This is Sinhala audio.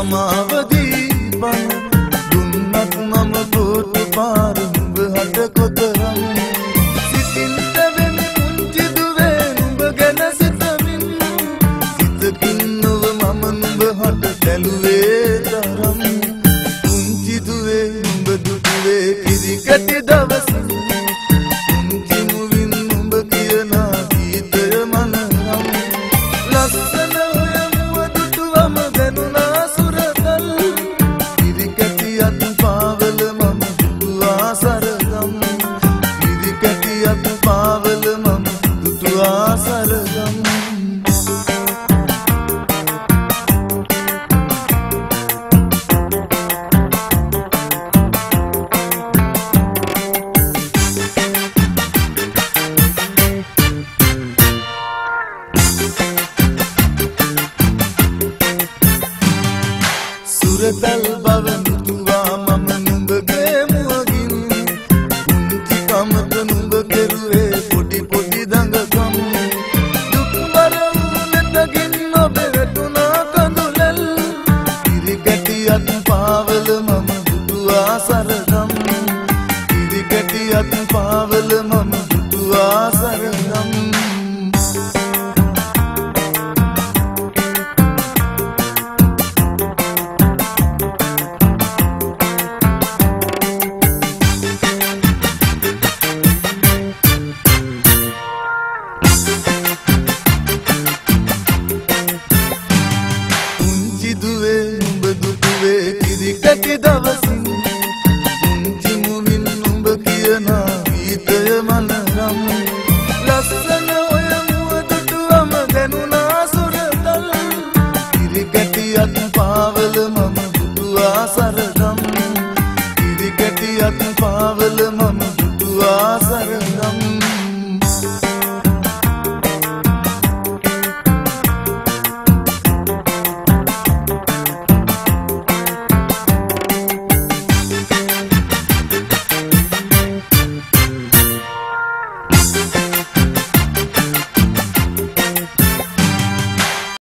සමාවදී බන දුන්නත් මම පොටු පාර නුඹ හට කොතරම් සිතින්ට වෙන පුංචි දුවේ නුඹ ගැන සිතමින් සිතකින් නොව මම නුඹ හට බැලුවේ තරම් පුංචි දුවේ නුඹ දුටුවේ කිරි කැටි දවසින් පුංචි මුවින් නුඹ කියන ගීතය මනරම් ලස්සන හොයමුව දුටුවම දැනුණා සුරතල් කිරි කැටියත් පාවල මම දුටුවා සරදම් කිරි කැටියත් පාවල මම දුටුවා සරදම් සුරතල් බව මුතුවා මම නුඹගේ මුවගින් පුංචි කමක නුඹ කෙරුවේ පොඩි පොඩි දඟකම් දුක්බර උනතකින් ඔබ වැටුණා කඳුලල් කිරි කැටියත් පාවල මම දුටුවා සරදම් කිරි කැටියත් පාවල මම දුටුවා සරදම් කිරි කැටි දව